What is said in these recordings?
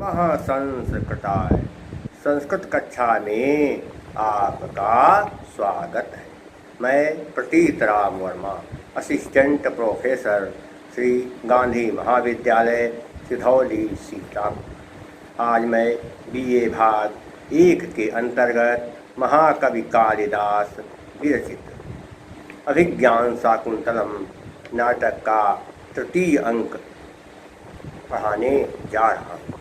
महासंस्कृताय संस्कृत कक्षा में आपका स्वागत है। मैं प्रतीत राम वर्मा, असिस्टेंट प्रोफेसर, श्री गांधी महाविद्यालय, सिधौली, सीतापुर। आज मैं बीए भाग 1 के अंतर्गत महाकवि कालिदास विरचित अभिज्ञान शाकुंतलम नाटक का तृतीय अंक पढ़ाने जा रहा हूँ।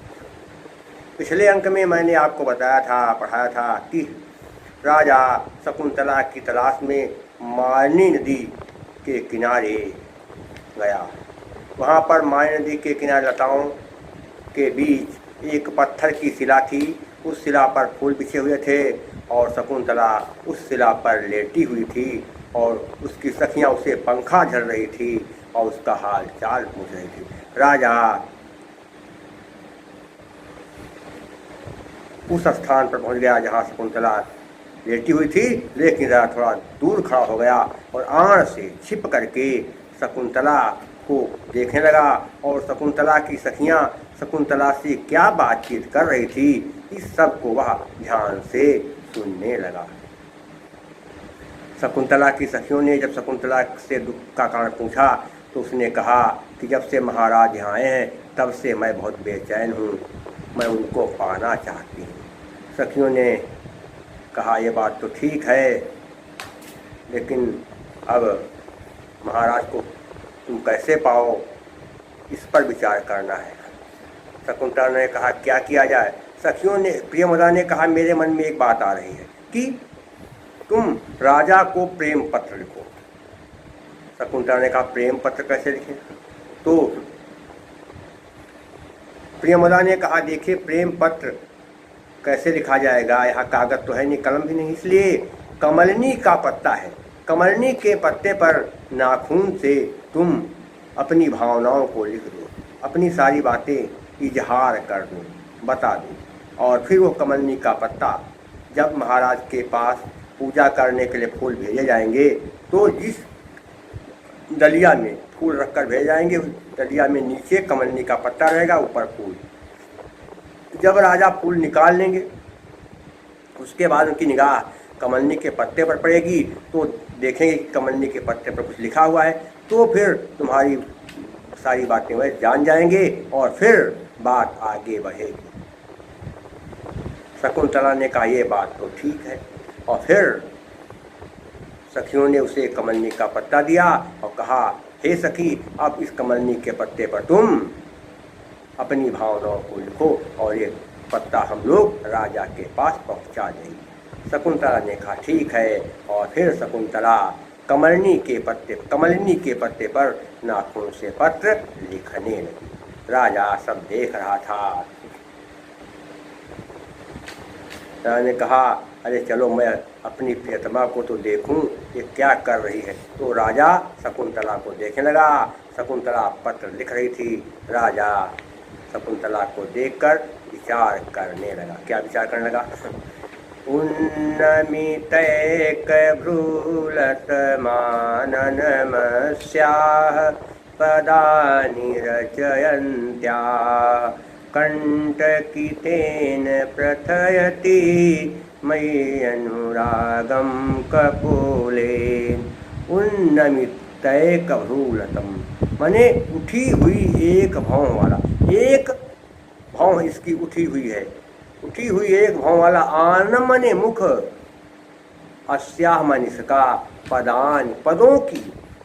पिछले अंक में मैंने आपको पढ़ाया था कि राजा शकुंतला की तलाश में मालिनी नदी के किनारे गया। वहाँ पर मालिनी नदी के किनारे लताओं के बीच एक पत्थर की शिला थी। उस शिला पर फूल बिछे हुए थे और शकुंतला उस शिला पर लेटी हुई थी और उसकी सखियाँ उसे पंखा झल रही थी और उसका हाल चाल पूछ रही थी। राजा उस स्थान पर पहुंच गया जहां शकुंतला लेटी हुई थी, लेकिन जरा थोड़ा दूर खड़ा हो गया और आड़ से छिप करके शकुंतला को देखने लगा और शकुंतला की सखियां शकुंतला से क्या बातचीत कर रही थी, इस सब को वह ध्यान से सुनने लगा। शकुंतला की सखियों ने जब शकुंतला से दुख का कारण पूछा तो उसने कहा कि जब से महाराज यहाँ आए हैं तब से मैं बहुत बेचैन हूँ, मैं उनको पाना चाहती हूँ। सखियों ने कहा, यह बात तो ठीक है, लेकिन अब महाराज को तुम कैसे पाओ, इस पर विचार करना है। शकुंतला ने कहा, क्या किया जाए। सखियों ने, प्रियमदा ने कहा, मेरे मन में एक बात आ रही है कि तुम राजा को प्रेम पत्र लिखो। शकुंतला ने कहा, प्रेम पत्र कैसे लिखें। तो प्रियमदा ने कहा, देखिए प्रेम पत्र कैसे लिखा जाएगा, यहाँ कागज तो है नहीं, कलम भी नहीं, इसलिए कमलनी का पत्ता है, कमलनी के पत्ते पर नाखून से तुम अपनी भावनाओं को लिख दो, अपनी सारी बातें इजहार कर दो, बता दो। और फिर वो कमलनी का पत्ता जब महाराज के पास पूजा करने के लिए फूल भेजे जाएंगे तो जिस डलिया में फूल रखकर भेज जाएंगे, उस डलिया में नीचे कमलनी का पत्ता रहेगा, ऊपर फूल। जब राजा फूल निकाल लेंगे उसके बाद उनकी निगाह कमलनी के पत्ते पर पड़ेगी तो देखेंगे कि कमलनी के पत्ते पर कुछ लिखा हुआ है, तो फिर तुम्हारी सारी बातें वह जान जाएंगे और फिर बात आगे बढ़ेगी। शकुंतला ने कहा, ये बात तो ठीक है। और फिर सखियों ने उसे कमलनी का पत्ता दिया और कहा, हे सखी, अब इस कमलनी के पत्ते पर तुम अपनी भावनाओं को लिखो और ये पत्ता हम लोग राजा के पास पहुंचा देंगे। शकुंतला ने कहा, ठीक है। और फिर शकुंतला कमलनी के पत्ते पर नाखून से पत्र लिखने लगी। राजा सब देख रहा था। राजा ने कहा, अरे चलो मैं अपनी प्रियतमा को तो देखूं, ये क्या कर रही है। तो राजा शकुंतला को देखने लगा। शकुंतला पत्र लिख रही थी। राजा शकुंतला को देखकर विचार करने लगा। क्या विचार करने लगा। उन्नमितैक भ्रूलत माननमस्याः पदानि रचयन्त्या कंटकितेन प्रथयति मयि अनुरागम कपोले। उन्नमितैक भ्रूलतम माने उठी हुई एक भौं वाला, एक भौं इसकी उठी हुई है, उठी हुई एक भौं वाला। आनम माने मुख, अस्याह माने इसका, पदान पदों की,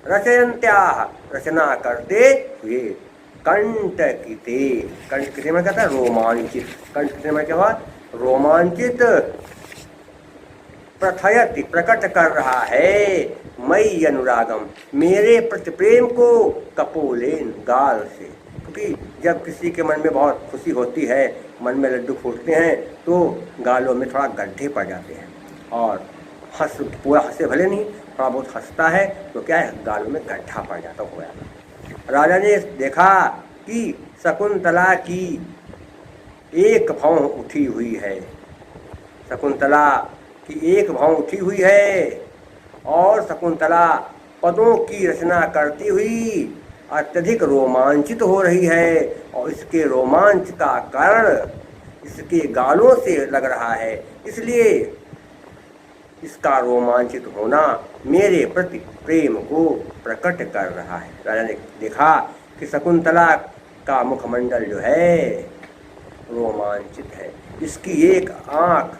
रचयन्त्याः रचना करते हुए, कंटकिते, कंटकिते में कहता है रोमांचित, कंटकिते में क्या हुआ, रोमांचित, प्रथयति प्रकट कर रहा है, मयि अनुरागम मेरे प्रति प्रेम को, कपोलेन गाल से। क्योंकि जब किसी के मन में बहुत खुशी होती है, मन में लड्डू फूटते हैं तो गालों में थोड़ा गड्ढे पड़ जाते हैं और पूरा हंसे भले नहीं, थोड़ा बहुत हंसता है तो क्या है, गालों में गड्ढा पड़ जाता हो जाता। राजा ने देखा कि शकुंतला की एक भौं उठी हुई है, शकुंतला की एक भौं उठी हुई है और शकुंतला पदों की रचना करती हुई अत्यधिक रोमांचित हो रही है और इसके रोमांच का कारण इसके गालों से लग रहा है, इसलिए इसका रोमांचित होना मेरे प्रति प्रेम को प्रकट कर रहा है। राजा ने देखा कि शकुंतला का मुखमंडल जो है रोमांचित है, इसकी एक आँख,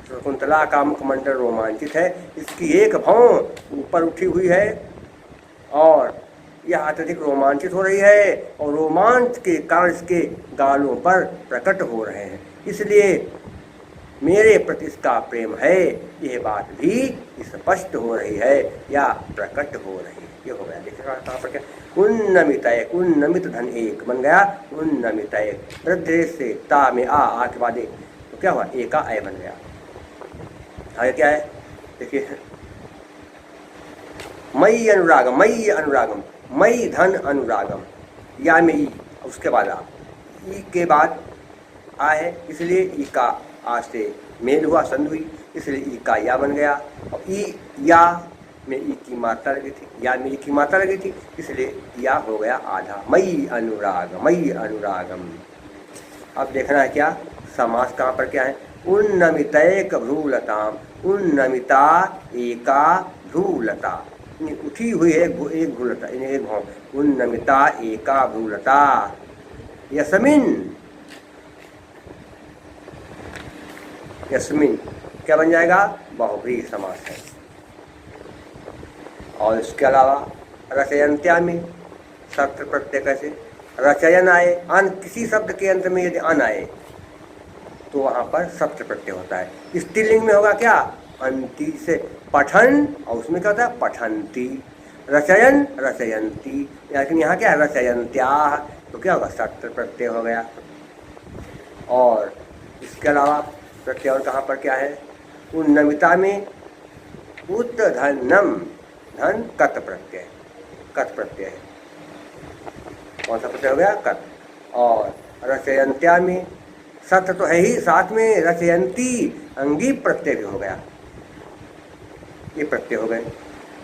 शकुंतला का मुखमंडल रोमांचित है, इसकी एक भौं ऊपर उठी हुई है और यह अत्यधिक रोमांचित हो रही है और रोमांच के कारण इसके गालों पर प्रकट हो रहे हैं, इसलिए मेरे प्रति इसका प्रेम है, यह बात भी स्पष्ट हो रही है या प्रकट हो रही है। ये हो गया, देखिए कहाँ पर क्या, उन्नमितय, उन्नमित धन एक बन गया, उन्नमितय वृद्धि से ता में आ के बाद तो क्या हुआ, एका अय बन गया। आगे क्या है देखिए, मयि अनुरागम, मयि अनुरागम, मयि धन अनुरागम, या में ई, उसके बाद आ, ई के बाद आ है, इसलिए ई का आ से मेल हुआ, संध हुई, इसलिए ई का या बन गया। और ई या में ई की मात्रा लगी थी, या में ई की मात्रा लगी थी, इसलिए या हो गया आधा, मयि अनुराग, मयि अनुरागम। अब देखना है क्या, समास कहाँ पर क्या है, उन्नमितैक भ्रूलताम, उन्नमिता एका भ्रूलता, उठी हुई है एक भ्रूलता, एक भाव, उन्नमिता एका भ्रूलता, यस्मिन, यस्मिन क्या बन जाएगा, बहुव्रीहि समास है। और इसके अलावा रचयंत्या में शब्द प्रत्यय कैसे, रचयन आए, अन किसी शब्द के अंत में यदि अन आए तो वहाँ पर शब्द प्रत्यय होता है। स्त्रीलिंग में होगा क्या, अंति से पठन, और उसमें क्या होता है पठंती, रचयन रचयंती, लेकिन यहाँ क्या है रचयंत्या, तो क्या होगा शब्द प्रत्यय हो गया। और इसके अलावा प्रत्यय और कहाँ पर क्या है, उन्नमिता में उत धनम, धन कत प्रत्यय, कत प्रत्यय है, कौन सा प्रत्यय हो गया, कत। और रचयंत्या में सत्य तो है ही, साथ में रचयंती अंगी प्रत्यय भी हो गया, ये प्रत्यय हो गए।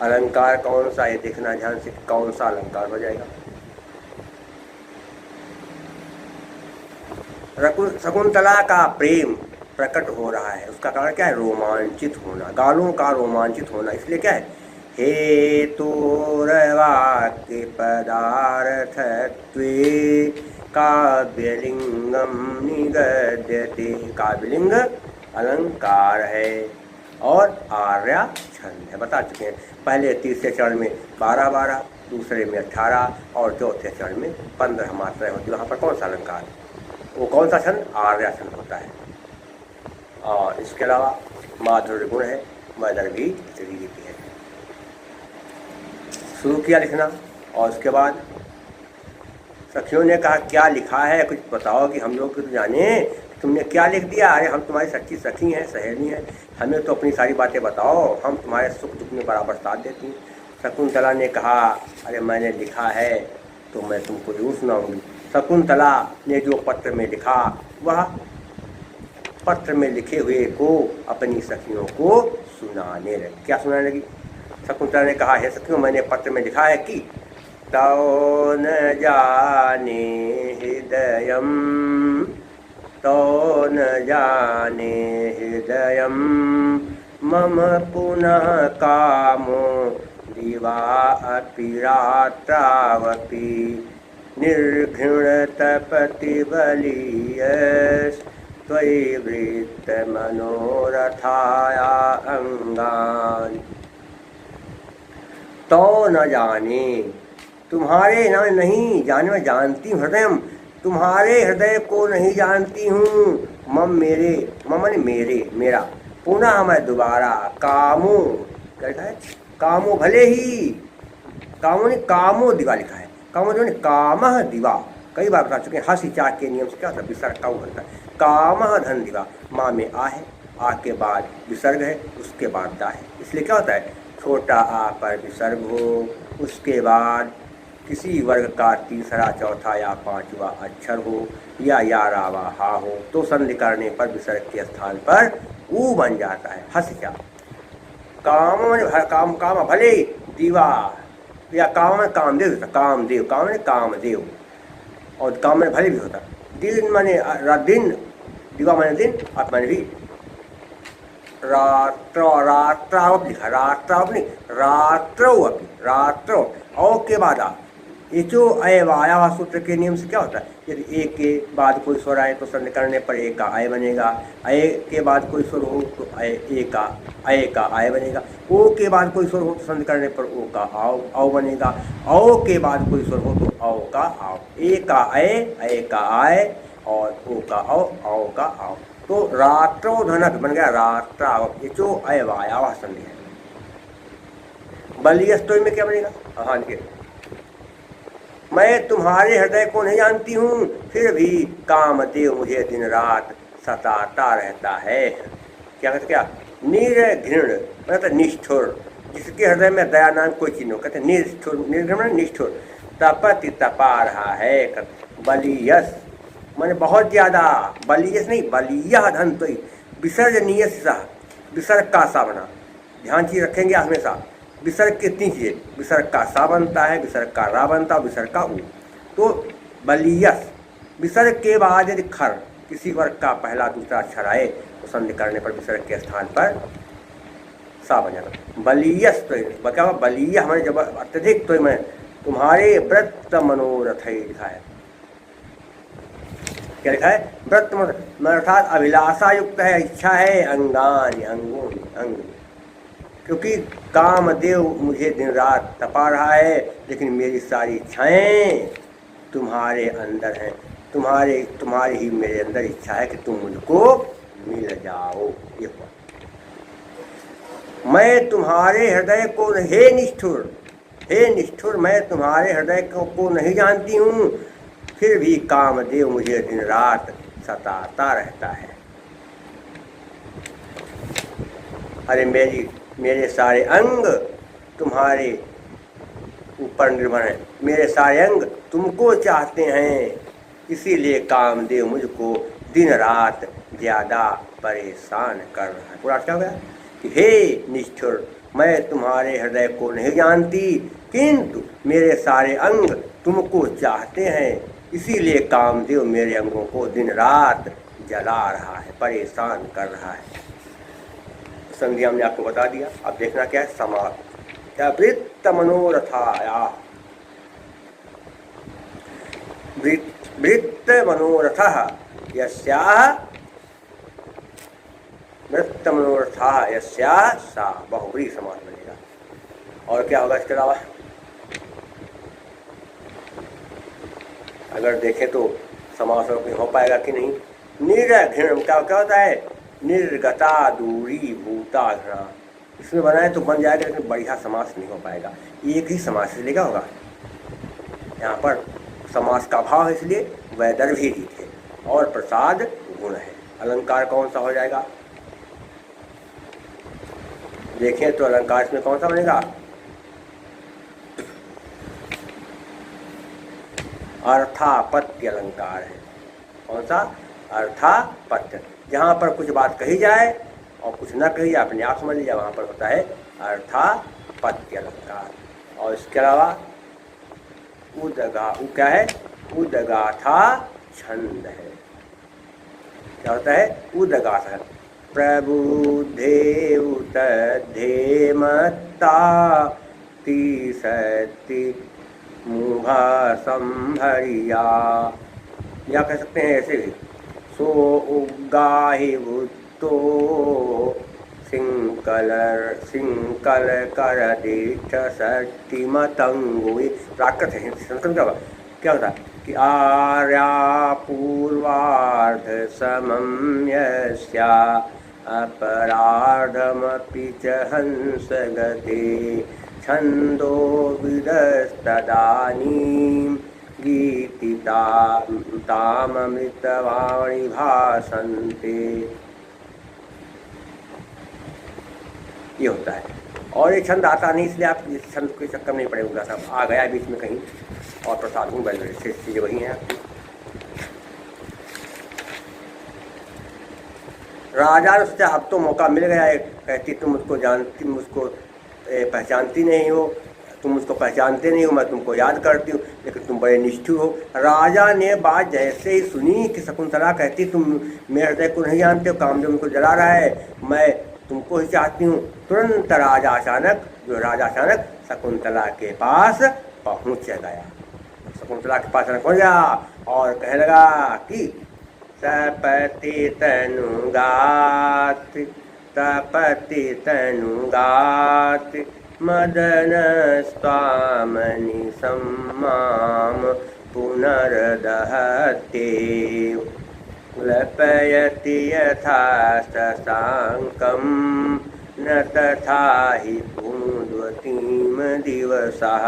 अलंकार कौन सा है देखना ध्यान से, कौन सा अलंकार हो जाएगा। शकुंतला का प्रेम प्रकट हो रहा है, उसका कारण क्या है, रोमांचित होना, गालों का रोमांचित होना, इसलिए क्या है, हेतुर्वाक्य पदार्थत्वे काव्यलिंगम निगद्यते, काव्यलिंग अलंकार है और आर्या छंद है, बता चुके हैं। पहले तीसरे चरण में 12-12, दूसरे में 18 और चौथे चरण में 15 मात्राएं होती है। वहाँ पर कौन सा अलंकार, वो कौन सा छंद, आर्या छंद होता है। और इसके अलावा माधुर्य गुण है, मदर भी रीति है। शुरू किया लिखना और उसके बाद सखियों ने कहा क्या लिखा है, कुछ बताओ कि हम लोग तो जाने, तुमने क्या लिख दिया। अरे हम तुम्हारी सच्ची सखी हैं, सहेली हैं, हमें तो अपनी सारी बातें बताओ, हम तुम्हारे सुख दुख में बराबर साथ देती हैं। शकुंतला ने कहा अरे मैंने लिखा है तो मैं तुमको जरूर सुनाऊंगी। शकुंतला ने जो पत्र में लिखा वह पत्र में लिखे हुए को अपनी सखियों को सुनाने लगी। क्या सुनाने लगी, शकुंतला ने कहा है सखियों मैंने पत्र में लिखा है कि तौ न जाने हृदयम, तो न जाने हृदयम मम पुनः कामो दिवा अपि रात्रावपि निर्घृणतपति बलीयस् त्वयि वृत्त मनोरथाया अंगान। तो न जाने, तुम्हारे ना नहीं जाने, मैं जानती हूँ, हृदय तुम्हारे हृदय को नहीं जानती हूँ। मम मेरे, मम ने मेरे, मेरा, पुनः मैं दोबारा, कामो क्या लिखा है, कामो भले ही, कामो ने कामो दिवा लिखा है, कामो जो ने कामह दिवा, कई बार बता चुके हैं। हंसी चाक के नियम से क्या होता है, विसर्ग का होता है, कामह धन दिवा, माँ में आ है, आ के बाद विसर्ग है, उसके बाद दा है, इसलिए क्या होता है छोटा आ पर विसर्ग हो, उसके बाद किसी वर्ग का तीसरा चौथा या पांचवा अक्षर हो या रावा हा हो तो संधि करने पर विसर्ग के स्थान पर ऊ बन जाता है। हंस जा काम काम काम भले दीवा या काम में कामदेव होता, कामदेव, काम में कामदेव, और काम में भले भी होता। दिन माने दिन, दिवा माने दिन, आप माने भी रात्रावप लिखा, रात्रावप नहीं, रात्रवप, रात्रव, औ के बाद आ। ये जो अयवाया सूत्र के नियम से क्या होता है, यदि ए के बाद कोई स्वर आए तो संधि करने पर ए का आय बनेगा, अय के बाद कोई स्वर हो तो ए का अय का आय बनेगा, ओ के बाद कोई स्वर हो तो संधि करने पर ओ का आओ औ बनेगा, औ के बाद कोई स्वर हो तो औ का आओ, ए का अय का आय, और ओ का औ का आओ। तो रात्रोधनक बन गया रात्रावप, ये जो अयवाया संधि है। बलियस्तोय में क्या बनेगा, हाँ देखिए, मैं तुम्हारे हृदय को नहीं जानती हूँ, फिर भी कामदेव मुझे दिन रात सताता रहता है। क्या कहते, क्या निर्घृण मतलब निष्ठुर, जिसके हृदय में दया नाम कोई चीज हो, कहते निष्ठुर, निर्घृण निष्ठुर, तपति तपा रहा है। बलियस मैंने बहुत ज्यादा, बलियस नहीं, बलिया धन तो विसर्जनीय सा, विसर्ग का सा बना, ध्यान चीज रखेंगे हमेशा। विसर्ग कितनी चीजें, विसर्ग का सा बनता है, विसर्ग का रा बनता है, विसर्ग का उ। तो बलियस, विसर्ग के बाद यदि खर किसी वर्ग का पहला दूसरा अक्षर आए तो संधि करने पर विसर्ग के स्थान पर सा बन जाता। बलियस तो क्या, बलिया हमारे जब अत्यधिक, तो मैं तुम्हारे व्रत मनोरथ लिखा है, क्या लिखा है, व्रत मनोरथ अर्थात अभिलाषा युक्त है, इच्छा है, अंगान अंगों अंग, क्योंकि कामदेव मुझे दिन रात तपा रहा है, लेकिन मेरी सारी इच्छाएं तुम्हारे अंदर हैं, तुम्हारी ही मेरे अंदर इच्छा है कि तुम मुझको मिल जाओ। ये हुआ, मैं तुम्हारे हृदय को, हे निष्ठुर, हे निष्ठुर, मैं तुम्हारे हृदय को नहीं जानती हूँ, फिर भी कामदेव मुझे दिन रात सताता रहता है। अरे मेरे सारे अंग तुम्हारे ऊपर निर्भर हैं, मेरे सारे अंग तुमको चाहते हैं, इसीलिए कामदेव मुझको दिन रात ज़्यादा परेशान कर रहा है। पूरा क्या हो गया कि हे निष्ठुर, मैं तुम्हारे हृदय को नहीं जानती, किंतु मेरे सारे अंग तुमको चाहते हैं, इसीलिए कामदेव मेरे अंगों को दिन रात जला रहा है, परेशान कर रहा है। संधि हमने आपको बता दिया, अब देखना क्या है समास। क्या, वृत्त मनोरथाया, वृत्त मनोरथ यस्याह, वृत्त मनोरथा यस्याह सा, बहुव्रीहि समास बनेगा। और क्या होगा इसके अलावा, अगर देखें तो समास हो पाएगा कि नहीं। निर्घृण क्या होता है, निर्गता दूरी भूता घृणा, इसमें बनाए तो बन जाएगा, लेकिन बढ़िया समास नहीं हो पाएगा, एक ही समास से लेगा होगा। यहाँ पर समास का भाव है, इसलिए वैदर्भी रीत है और प्रसाद गुण है। अलंकार कौन सा हो जाएगा, देखें तो अलंकार इसमें कौन सा बनेगा, अर्थापत्य अलंकार है। कौन सा, अर्थापत्य, जहाँ पर कुछ बात कही जाए और कुछ न कही जाए, अपने आप समझ लीजिए, वहाँ पर होता है अर्थापत्य अलंकार। और इसके अलावा उदगा, क्या है, उदगाथा छंद है। क्या होता है, उदगाथा, प्रबुद्धे उतद्धेमत्ता तिसति मुभा संभरिया, या कह सकते हैं ऐसे भी, सो उगाहि भूतो सिंकल कर दीठ सटिमतंगो, प्राकृत है, संस्कृत क्या होता है कि आर्या पूर्वार्ध समम यस्या अपराधमपि च हंस गते छंदो विदस्तदानीं गीतिता ताममृतवाणी भासन्ते। ये होता है, और ये छंद आता नहीं, इसलिए आप इस छंद के चक्कर नहीं पड़े होगा, सब आ गया बीच में कहीं, और प्रसाद हूँ बल से चीज़ें वही हैं आपकी। राजा ने सोचा अब तो मौका मिल गया है, कहती तुम मुझको जानती, मुझको पहचानती नहीं हो, तुम मुझको पहचानते नहीं हो, मैं तुमको याद करती हूँ, लेकिन तुम बड़े निष्ठुर हो। राजा ने बात जैसे ही सुनी कि शकुंतला कहती तुम मेरे हृदय को नहीं जानते हो, कामदेव मुझको जला रहा है, मैं तुमको ही चाहती हूँ। तुरंत राजा अचानक शकुंतला के पास पहुँच गया। शकुंतला के पास पहुँच गया और कहने लगा कि सपति तनुगात मदन स्वामनि सम्माम पुनर्दहते लपयति यथा शशांकं न तथा हि कुमुद्वतीम दिवसः।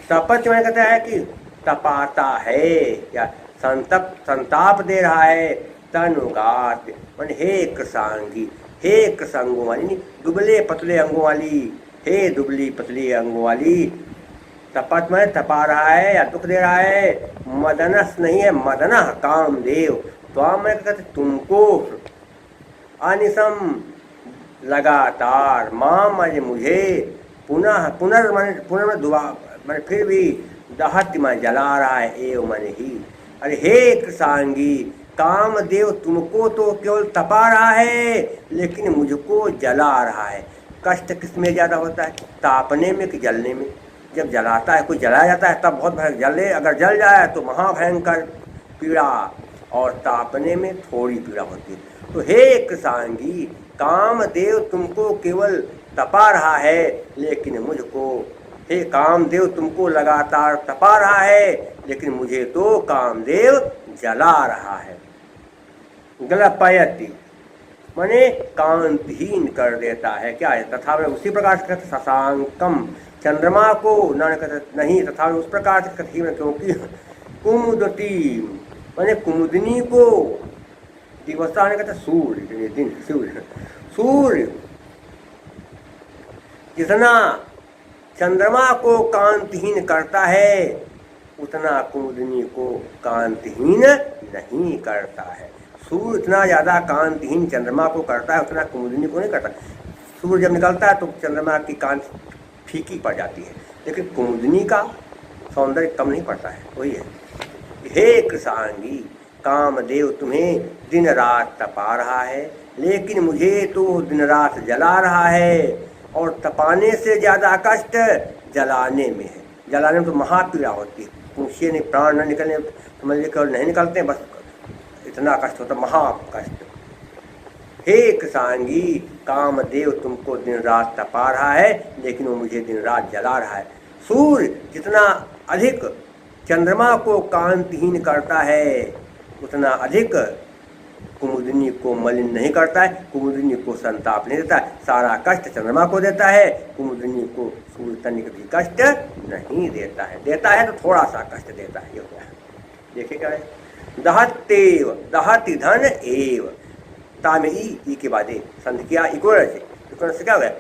तपच में कहता है कि तपाता है या संताप दे रहा है। तनुगात मन हे कृशांगी, हे कृशांगों वाली, दुबले पतले अंगों वाली, हे दुबली पतली अंगों वाली। तपत में तपा रहा है या दुख दे रहा है। मदनस नहीं है, मदनः कामदेव। त्वाम में कहते तुमको, अनिसम लगातार, माम मुझे, पुनर् दुआ मैंने फिर भी, दहत में जला रहा है, एव मन ही। अरे हे कृशांगी, कामदेव तुमको तो केवल तपा रहा है, लेकिन मुझको जला रहा है। कष्ट किस में ज़्यादा होता है, तापने में कि जलने में? जब जलाता है, कोई जलाया जाता है तब बहुत भयंकर, जले अगर जल जाए तो महाभयंकर पीड़ा, और तापने में थोड़ी पीड़ा होती है। तो हे कृशांगी, कामदेव तुमको केवल तपा रहा है, लेकिन मुझको, हे कामदेव तुमको लगातार तपा रहा है, लेकिन मुझे तो कामदेव जला रहा है। गलपयति माने कांतिहीन कर देता है। क्या है? तथा उसी प्रकार से कहते शशांकम, चंद्रमा को नहीं, तथा उस प्रकार से कहती है क्योंकि कुमुदती माने कुमुदनी को, दिवसा ने कहते सूर्य, दिन सूर्य जितना चंद्रमा को कांतिहीन करता है, उतना कुमुदनी को कांतिहीन नहीं करता है। सूर्य इतना ज़्यादा कांतिहीन चंद्रमा को करता है, उतना कुमुदनी को नहीं करता। सूर्य जब निकलता है तो चंद्रमा की कांति फीकी पड़ जाती है, लेकिन कुमुदनी का सौंदर्य कम नहीं पड़ता है। वही है, हे कृशांगी, कामदेव तुम्हें दिन रात तपा रहा है, लेकिन मुझे तो दिन रात जला रहा है। और तपाने से ज़्यादा कष्ट जलाने में है। जलाने में तो महापीड़ा होती है, पूछिए नहीं, प्राण न निकलने समझ लीजिए नहीं निकलते, बस इतना कष्ट होता, महाकष्ट। हे कृशांगी, कामदेव तुमको दिन रात तपा रहा है, लेकिन वो मुझे दिन रात जला रहा है। सूर्य जितना अधिक चंद्रमा को कांतिहीन करता है, उतना अधिक कुमुदनी को मलिन नहीं करता है, कुमुदनी को संताप नहीं देता है। सारा कष्ट चंद्रमा को देता है, कुमुदनी को सूर्य तनिक भी कष्ट नहीं देता है। देता है तो थोड़ा सा कष्ट देता है। ये होता है, देखिए क्या है, दहतेव, दहति धन एव, ता में ई के बाद संध किया, इकोण से क्या हो गया,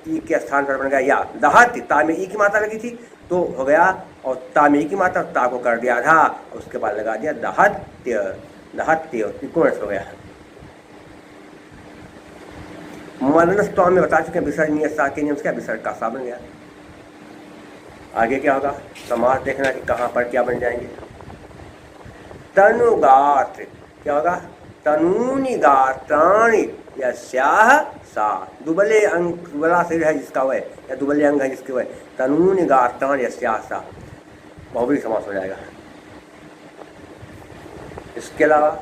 ई के स्थान पर बन गया या। दहति, ता में ई की मात्रा लगी थी तो हो गया, और ता में ई की मात्रा, ता को कर दिया था, उसके बाद लगा दिया दहत्य, दहत्य त्रिकोण हो गया। मदनस्त्व में बता चुके विसर्ग नियत सा के नियम से क्या विसर्ग का सा बन गया। आगे क्या होगा, समास देखना कि कहाँ पर क्या बन जाएंगे। तनुगात क्या होगा, तनूनि गात्राणि यस्याह सा, दुबले अंग, दुबला शरीर है जिसका वह, या दुबले अंग है जिसके वह, तनूनि गात्राणि यस्याह सा, बहुब्रीहि समास हो जाएगा। इसके अलावा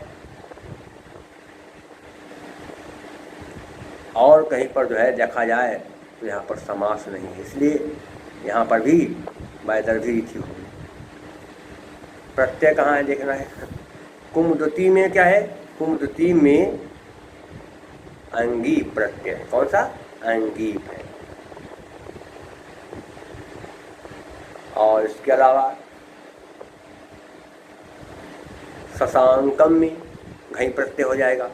और कहीं पर जो है देखा जाए तो यहाँ पर समास नहीं है, इसलिए यहाँ पर भी वैदर्भी थी होगी। प्रत्यय कहाँ है देखना है। कुमुदती में क्या है, कुमुदती में अंगी प्रत्यय, कौन सा, अंगीप है। और इसके अलावा शशांकम में घई प्रत्यय हो जाएगा,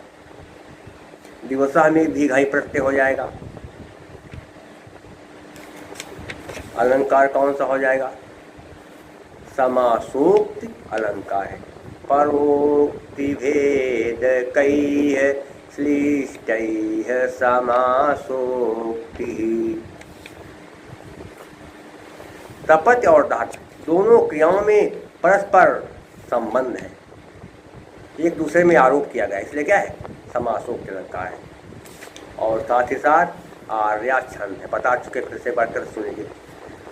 दिवसा में भी घई प्रत्यय हो जाएगा। अलंकार कौन सा हो जाएगा, समासोक्ति अलंकार है। परोक्ति भेद कई श्लिष्टैः समासोक्ति। तपत्य और दात दोनों क्रियाओं में परस्पर संबंध है, एक दूसरे में आरोप किया गया, इसलिए क्या है, समासोक्त्यलंकार है। और साथ ही साथ आर्या छंद है, बता चुके, फिर से बढ़कर सुनेंगे।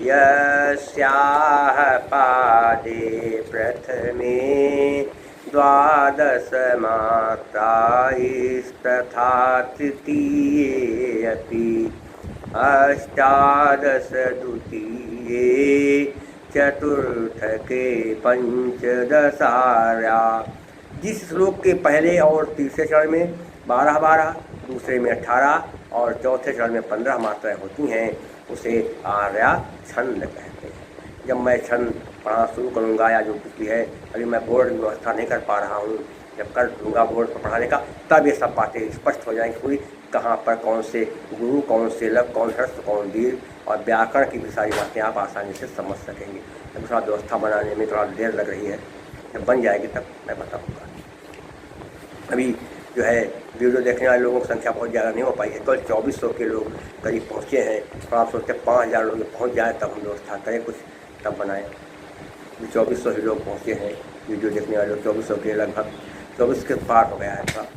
यस्याह पादे प्रथमे द्वादश मात्रा तथा तृतीये अपि अष्टादश द्वितीये चतुर्थके पंचदशार्या। जिस श्लोक के पहले और तीसरे चरण में 12-12, दूसरे में 18 और चौथे चरण में 15 मात्राएं होती हैं, उसे आर्या छंद कहते हैं। जब मैं छंद पढ़ना शुरू करूँगा या जो कुछ भी है, अभी मैं बोर्ड व्यवस्था नहीं कर पा रहा हूँ, जब कर दूँगा बोर्ड पर पढ़ाने का, तब ये सब बातें स्पष्ट हो जाएंगी पूरी, कहाँ पर कौन से गुरु, कौन से लग, कौन ह्रस्व, कौन दीर्घ, और व्याकरण की भी सारी बातें आप आसानी से समझ सकेंगे। अब थोड़ा व्यवस्था बनाने में थोड़ा देर लग रही है, जब बन जाएगी तब मैं बताऊँगा। अभी जो है वीडियो देखने वाले लोगों की संख्या बहुत ज़्यादा नहीं हो पाई है, केवल 2400 के लोग करीब पहुँचे हैं। थोड़ा आप सोचते 5000 लोग पहुँच जाए तब हम व्यवस्था करें कुछ, तब बनाएं। 2400 ही लोग पहुँचे हैं वीडियो देखने वाले लोग, 2400 के लगभग 24 के पार हो गया है था।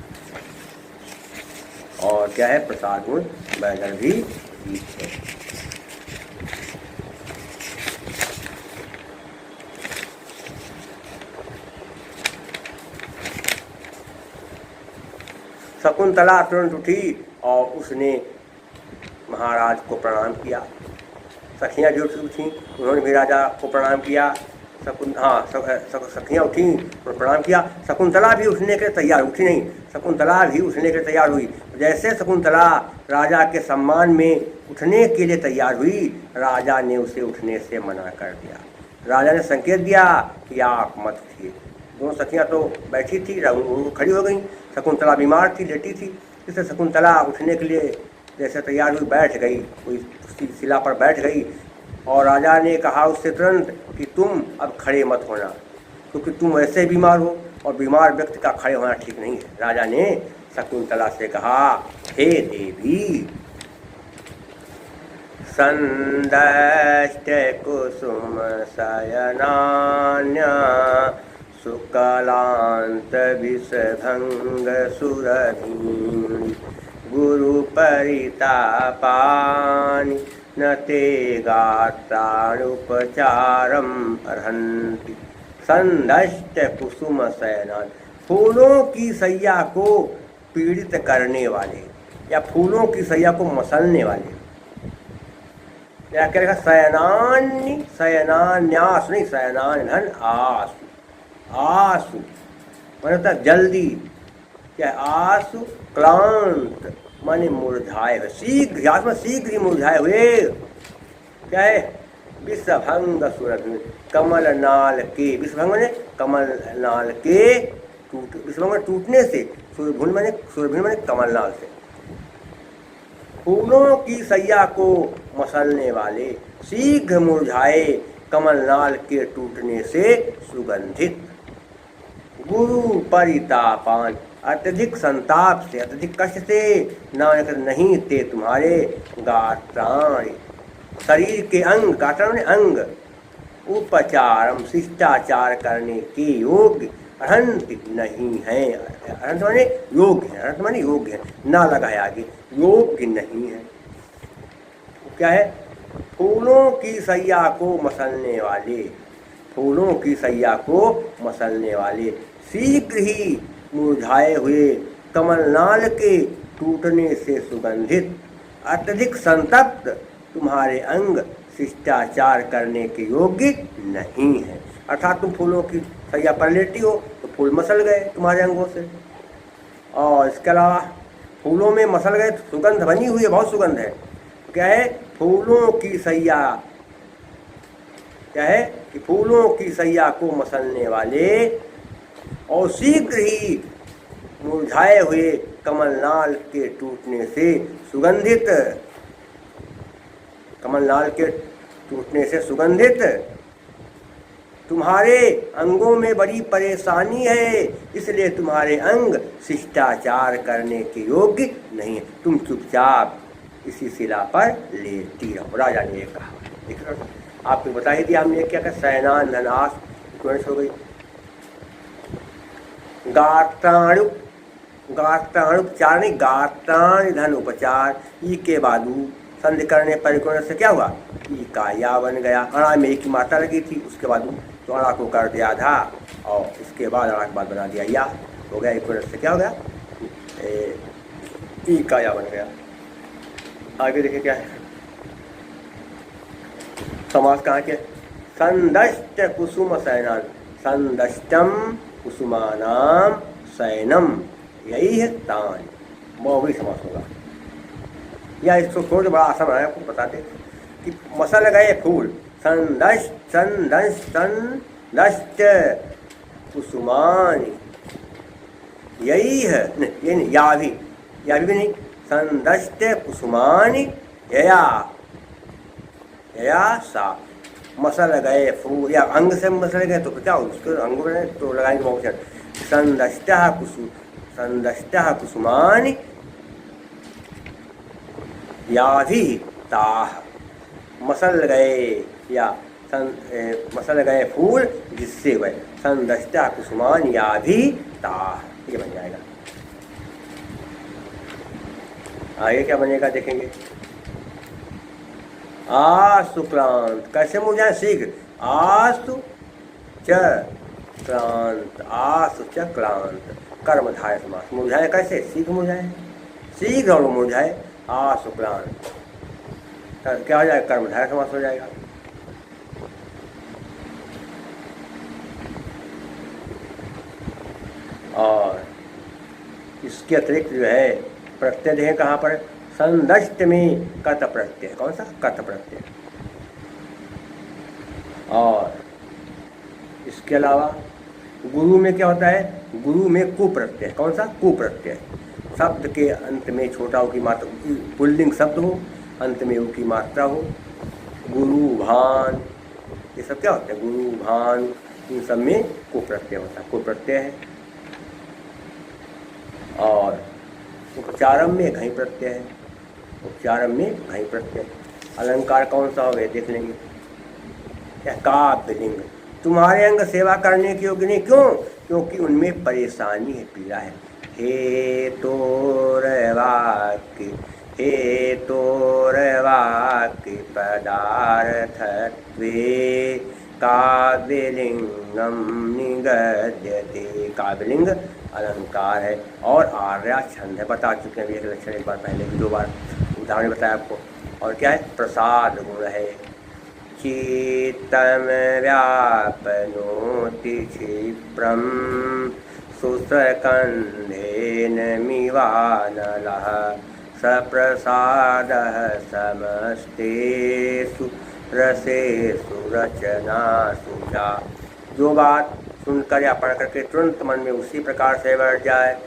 और क्या है, प्रसाद गुण बैगन भी ठीक है। शकुंतला तुरंत उठी और उसने महाराज को प्रणाम किया। सखियाँ भी उठी, उन्होंने भी राजा को प्रणाम किया। सखियाँ उठी और प्रणाम किया। शकुंतला भी उठने के तैयार, उठी नहीं, शकुंतला भी उठने के तैयार हुई। जैसे शकुंतला राजा के सम्मान में उठने के लिए तैयार हुई, राजा ने उसे उठने से मना कर दिया। राजा ने संकेत दिया कि आप मत उठिए। दोनों सखियाँ तो बैठी थी, खड़ी हो गई। शकुंतला बीमार थी, लेटी थी, इसलिए शकुंतला उठने के लिए जैसे तैयार हुई, बैठ गई, कोई शिला पर बैठ गई। और राजा ने कहा उससे तुरंत कि तुम अब खड़े मत होना, क्योंकि तुम वैसे बीमार हो और बीमार व्यक्ति का खड़े होना ठीक नहीं है। राजा ने शकुंतला से कहा, हे देवी, संदष्ट कुसुम शयनान्या शुक्लांत विषभंग सुरभि गुरु परितापानि न ते गात्राणुपचारम अर्हन्ति। संदष्ट कुसुम शयनान, फूलों की सैया को पीड़ित करने वाले या फूलों की सैया को मसलने वाले, या कह रहा शयनान्य, शयनान्यास नहीं, शयनान धन आसु, आसु मतलब जल्दी, क्या आसु क्लांत माने मुरझाए हुए, शीघ्र, आत्मा शीघ्र ही मुरझाए हुए, क्या है, विषभंग सुरभि, कमल नाल के, विषभंग माने कमल नाल के टूट, विषभंग टूटने से, सुरभि माने कमल नाल से, फूलों की सैया को मसलने वाले, शीघ्र मुरझाए कमलनाल के टूटने से सुगंधित, गुरु परितापान, अत्यधिक संताप से, अत्यधिक कष्ट से, नानक नहीं ते तुम्हारे गात्राण, शरीर के अंग, गात्राण अंग, उपचारम शिष्टाचार करने के योग्य अहंत नहीं है। अहंत माने योग्य है, अहंत माने योग्य है, ना लगाया आगे, योग्य नहीं है। क्या है, फूलों की सैया को मसलने वाले, फूलों की सैया को मसलने वाले, शीघ्र ही मुरझाए हुए कमलनाल के टूटने से सुगंधित, अत्यधिक संतप्त तुम्हारे अंग शिष्टाचार करने के योग्य नहीं है। अर्थात तुम फूलों की सैया पर लेटी हो तो फूल मसल गए तुम्हारे अंगों से, और इसके अलावा फूलों में मसल गए तो सुगंध बनी हुई है, बहुत सुगंध है। क्या है, फूलों की सैया, क्या है कि फूलों की सैया को मसलने वाले और शीघ्र ही मुरझाए हुए कमलनाल के टूटने से सुगंधित, कमलनाल के टूटने से सुगंधित तुम्हारे अंगों में बड़ी परेशानी है, इसलिए तुम्हारे अंग शिष्टाचार करने के योग्य नहीं है, तुम चुपचाप इसी शिला पर लेटी रहो। राजा ने कहा, आपको बता ही दिया हमने क्या कहा, शयनान धनास इक्विवेलेंस हो गई। गात्राणु, गात्राणुपचार नहीं, गात्राण धन उपचार, ई के बादू संधि करने पर इक्विवेलेंस से क्या हुआ, ई का या बन गया। अणा में एक की मात्रा लगी थी, उसके बाद तो अणा को कर दिया आधा और इसके बाद अणा के बाद बना दिया या, हो गया इक्विवेलेंस से क्या हो गया, ई का या बन गया। आगे देखिए क्या है, समास कहाँ के, संदष्ट कुसुम शयनान, संदष्टम कुसुमानाम शयनम, यही है तान, बहुवचन समास होगा। या इसको छोड़ बड़ा आसान है, आपको बताते कि मसल गए फूल, संदष्ट संदष्ट संदष्ट कुसुमानी, यही है, नहीं ये नहीं, या भी नहीं, संदष्ट कुसुमानी यया, यया सा, मसल गए फूल, या अंग से मसल गए तो क्या उसके अंग में तो लगाएंगे बहुवचन, संदष्टः कुसुम, संदष्टः कुसुमानि याधि ताः, मसल गए या मसल गए फूल जिससे वह, संदष्टः कुसुमानि याधि ताः, ये बन जाएगा। आगे क्या बनेगा देखेंगे, आसुक्रांत, कैसे मुझे शीघ्र, आसु च क्रांत, आसु च क्रांत, कर्मधारय समास, मुरझाए कैसे, शीघ्र मुरझाए, शीघ्र और मुरझाए, आसुक्रांत क्या हो जाएगा, कर्मधारय समास हो जाएगा। और इसके अतिरिक्त जो है प्रत्यय देखें कहाँ पर, संदष्ट में कत प्रत्यय, कौन सा, कत प्रत्यय। और इसके अलावा गुरु में क्या होता है, गुरु में कुप्रत्यय, कौन सा, कुप्रत्यय। शब्द के अंत में छोटा ऊ की मात्रा, पुल्लिंग शब्द हो, अंत में ऊ की मात्रा हो, गुरु भान, ये सब क्या होते हैं, गुरु भान, इन सब में कुप्रत्यय होता है, कुप्रत्यय है। और उपचारम में घई प्रत्यय है, उपचारम में घई प्रत्यय। अलंकार कौन सा हो गए देख लेंगे, क्या, काव्यलिंग, तुम्हारे अंग सेवा करने के योग्य नहीं, क्यों, क्योंकि उनमें परेशानी है, पीड़ा है। हे तोरवाक्य, हे तोरवाक्य पदार्थत्वे काव्यलिंगम निगद्यते, काव्यलिंग अलंकार है और आर्या छंद है, बता चुके हैं एक लक्षण, एक बार पहले भी 2 बार उदाहरण बताया आपको। और क्या है, प्रसाद गुण है, चेतम व्यापनोति क्षिप्रम सुसकंधेन मिवानलः सप्रसादः समस्तेषु रसेषु रचनासु जा। जो बात सुनकर या पढ़ करके तुरंत मन में उसी प्रकार से बैठ जाए,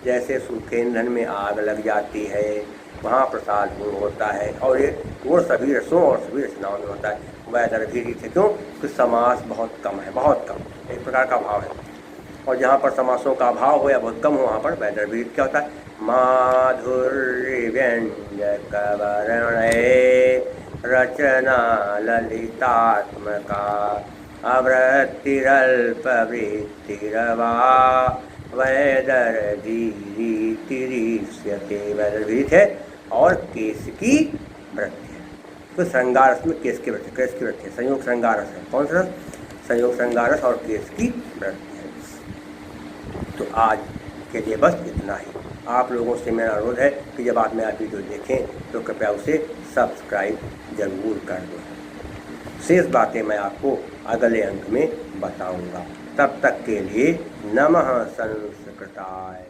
जैसे सूखे ईंधन में आग लग जाती है, वहाँ प्रसाद गुण होता है। और ये गुण सभी रसों और सभी रचनाओं में होता है। वह दरभीरी थे, क्यों, कि समास बहुत कम है, बहुत कम, एक प्रकार का भाव है। और जहाँ पर समासों का अभाव हो या बहुत कम हो, वहाँ पर वैदर्भीर क्या होता है, माधुर्य व्यंजक वर्णये रचना ललितात्मका अवृत्तिरल्पवृत्तिरवा वैदर्भीरीतिरिष्यते, वैदर्भीर है। और केस की वृत्ति है, तो श्रृंगारस में केस की वृत्ति, केस की वृत्ति है, संयोग श्रृंगारस है, कौन सा, संयोग श्रृंगारस और केस की वृत्ति है। तो आज के लिए बस इतना ही। आप लोगों से मेरा अनुरोध है कि जब आप मेरा वीडियो देखें तो कृपया उसे सब्सक्राइब जरूर कर दें। शेष बातें मैं आपको अगले अंक में बताऊंगा। तब तक के लिए नमः संस्कृताय।